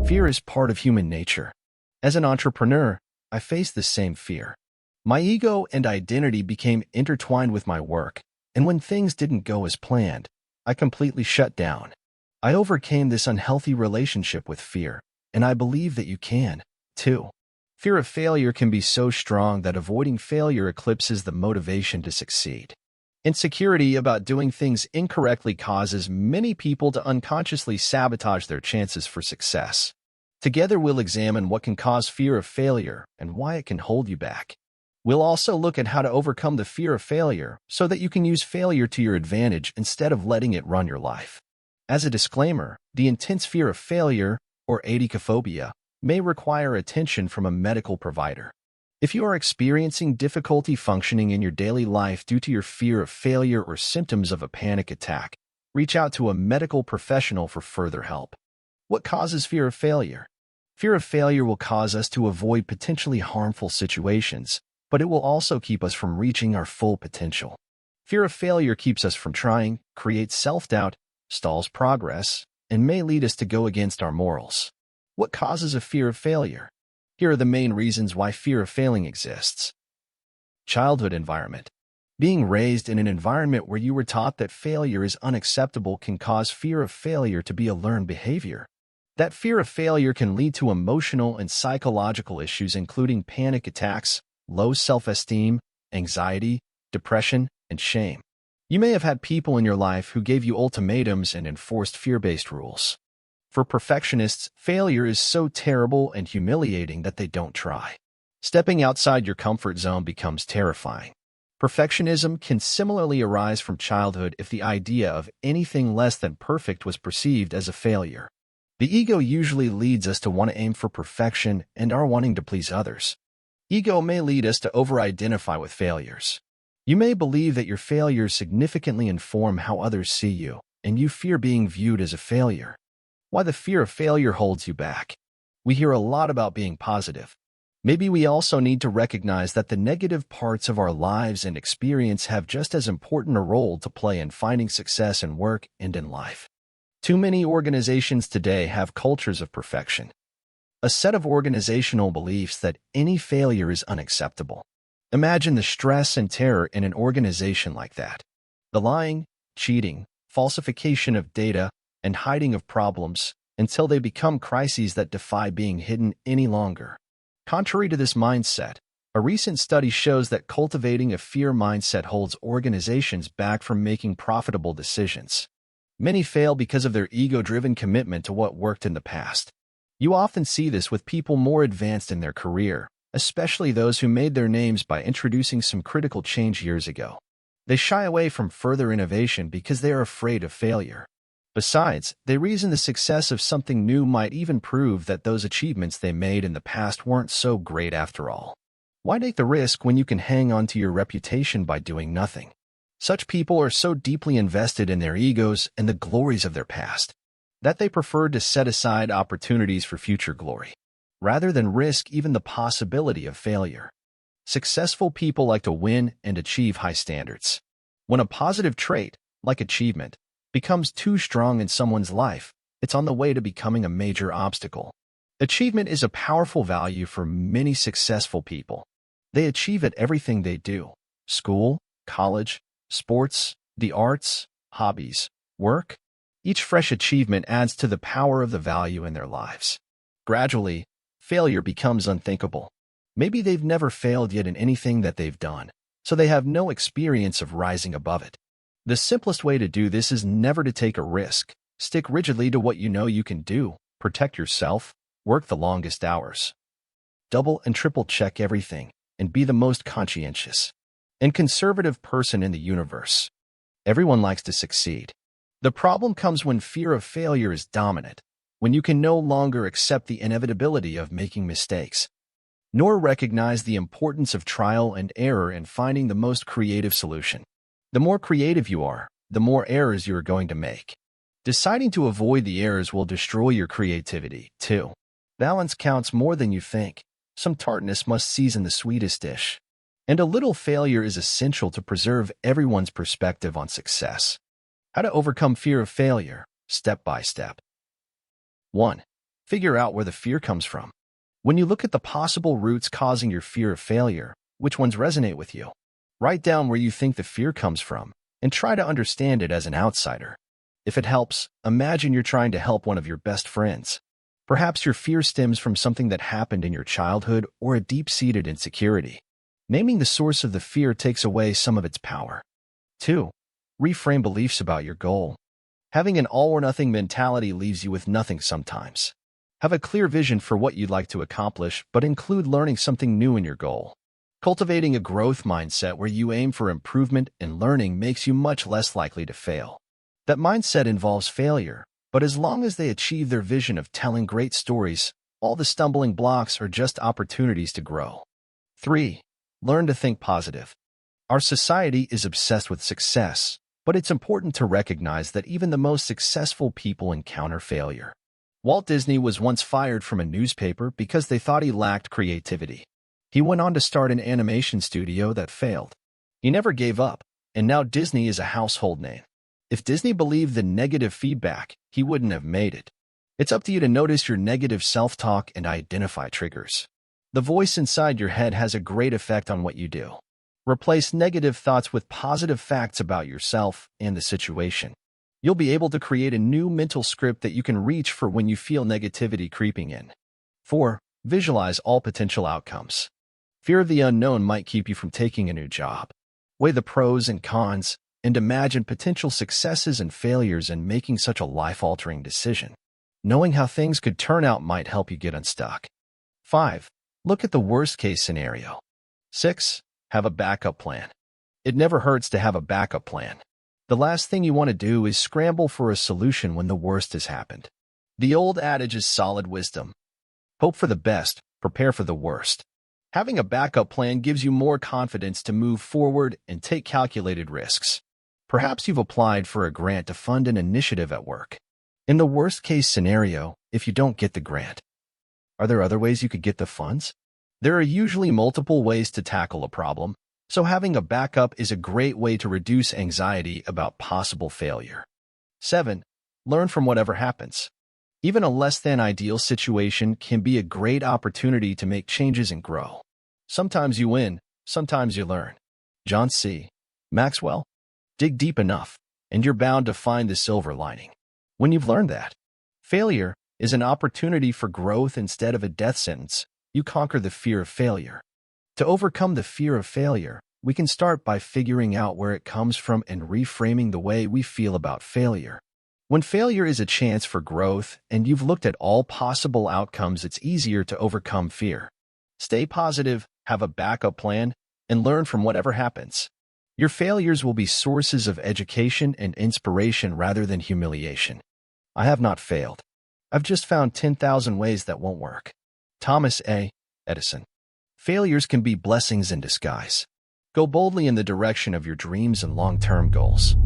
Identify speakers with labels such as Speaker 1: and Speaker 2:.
Speaker 1: Fear is part of human nature. As an entrepreneur, I faced the same fear. My ego and identity became intertwined with my work, and when things didn't go as planned, I completely shut down. I overcame this unhealthy relationship with fear, and I believe that you can, too. Fear of failure can be so strong that avoiding failure eclipses the motivation to succeed. Insecurity about doing things incorrectly causes many people to unconsciously sabotage their chances for success. Together, we'll examine what can cause fear of failure and why it can hold you back. We'll also look at how to overcome the fear of failure so that you can use failure to your advantage instead of letting it run your life. As a disclaimer, the intense fear of failure, or adicophobia, may require attention from a medical provider. If you are experiencing difficulty functioning in your daily life due to your fear of failure or symptoms of a panic attack, reach out to a medical professional for further help. What causes fear of failure? Fear of failure will cause us to avoid potentially harmful situations, but it will also keep us from reaching our full potential. Fear of failure keeps us from trying, creates self-doubt, stalls progress, and may lead us to go against our morals. What causes a fear of failure? Here are the main reasons why fear of failing exists. Childhood environment. Being raised in an environment where you were taught that failure is unacceptable can cause fear of failure to be a learned behavior. That fear of failure can lead to emotional and psychological issues including panic attacks, low self-esteem, anxiety, depression, and shame. You may have had people in your life who gave you ultimatums and enforced fear-based rules. For perfectionists, failure is so terrible and humiliating that they don't try. Stepping outside your comfort zone becomes terrifying. Perfectionism can similarly arise from childhood if the idea of anything less than perfect was perceived as a failure. The ego usually leads us to want to aim for perfection and are wanting to please others. Ego may lead us to over-identify with failures. You may believe that your failures significantly inform how others see you, and you fear being viewed as a failure. Why the fear of failure holds you back? We hear a lot about being positive. Maybe we also need to recognize that the negative parts of our lives and experience have just as important a role to play in finding success in work and in life. Too many organizations today have cultures of perfection. A set of organizational beliefs that any failure is unacceptable. Imagine the stress and terror in an organization like that. The lying, cheating, falsification of data, and hiding of problems until they become crises that defy being hidden any longer. Contrary to this mindset, a recent study shows that cultivating a fear mindset holds organizations back from making profitable decisions. Many fail because of their ego-driven commitment to what worked in the past. You often see this with people more advanced in their career, especially those who made their names by introducing some critical change years ago. They shy away from further innovation because they are afraid of failure. Besides, they reason the success of something new might even prove that those achievements they made in the past weren't so great after all. Why take the risk when you can hang on to your reputation by doing nothing? Such people are so deeply invested in their egos and the glories of their past that they prefer to set aside opportunities for future glory, rather than risk even the possibility of failure. Successful people like to win and achieve high standards. When a positive trait, like achievement, becomes too strong in someone's life, it's on the way to becoming a major obstacle. Achievement is a powerful value for many successful people. They achieve at everything they do: school, college, sports, the arts, hobbies, work. Each fresh achievement adds to the power of the value in their lives. Gradually, failure becomes unthinkable. Maybe they've never failed yet in anything that they've done, so they have no experience of rising above it. The simplest way to do this is never to take a risk. Stick rigidly to what you know you can do, protect yourself, work the longest hours. Double and triple check everything, and be the most conscientious and conservative person in the universe. Everyone likes to succeed. The problem comes when fear of failure is dominant, when you can no longer accept the inevitability of making mistakes, nor recognize the importance of trial and error in finding the most creative solution. The more creative you are, the more errors you are going to make. Deciding to avoid the errors will destroy your creativity, too. Balance counts more than you think. Some tartness must season the sweetest dish. And a little failure is essential to preserve everyone's perspective on success. How to overcome fear of failure, step by step. 1. Figure out where the fear comes from. When you look at the possible roots causing your fear of failure, which ones resonate with you? Write down where you think the fear comes from and try to understand it as an outsider. If it helps, imagine you're trying to help one of your best friends. Perhaps your fear stems from something that happened in your childhood or a deep-seated insecurity. Naming the source of the fear takes away some of its power. 2. Reframe beliefs about your goal. Having an all-or-nothing mentality leaves you with nothing sometimes. Have a clear vision for what you'd like to accomplish, but include learning something new in your goal. Cultivating a growth mindset where you aim for improvement and learning makes you much less likely to fail. That mindset involves failure, but as long as they achieve their vision of telling great stories, all the stumbling blocks are just opportunities to grow. 3. Learn to think positive. Our society is obsessed with success, but it's important to recognize that even the most successful people encounter failure. Walt Disney was once fired from a newspaper because they thought he lacked creativity. He went on to start an animation studio that failed. He never gave up, and now Disney is a household name. If Disney believed the negative feedback, he wouldn't have made it. It's up to you to notice your negative self-talk and identify triggers. The voice inside your head has a great effect on what you do. Replace negative thoughts with positive facts about yourself and the situation. You'll be able to create a new mental script that you can reach for when you feel negativity creeping in. 4. Visualize all potential outcomes. Fear of the unknown might keep you from taking a new job. Weigh the pros and cons, and imagine potential successes and failures in making such a life-altering decision. Knowing how things could turn out might help you get unstuck. 5. Look at the worst-case scenario. 6. Have a backup plan. It never hurts to have a backup plan. The last thing you want to do is scramble for a solution when the worst has happened. The old adage is solid wisdom. Hope for the best, prepare for the worst. Having a backup plan gives you more confidence to move forward and take calculated risks. Perhaps you've applied for a grant to fund an initiative at work. In the worst-case scenario, if you don't get the grant, are there other ways you could get the funds? There are usually multiple ways to tackle a problem, so having a backup is a great way to reduce anxiety about possible failure. 7. Learn from whatever happens. Even a less-than-ideal situation can be a great opportunity to make changes and grow. Sometimes you win, sometimes you learn. John C. Maxwell. Dig deep enough, and you're bound to find the silver lining. When you've learned that failure is an opportunity for growth instead of a death sentence, you conquer the fear of failure. To overcome the fear of failure, we can start by figuring out where it comes from and reframing the way we feel about failure. When failure is a chance for growth and you've looked at all possible outcomes, it's easier to overcome fear. Stay positive, have a backup plan, and learn from whatever happens. Your failures will be sources of education and inspiration rather than humiliation. I have not failed. I've just found 10,000 ways that won't work. Thomas A. Edison. Failures can be blessings in disguise. Go boldly in the direction of your dreams and long-term goals.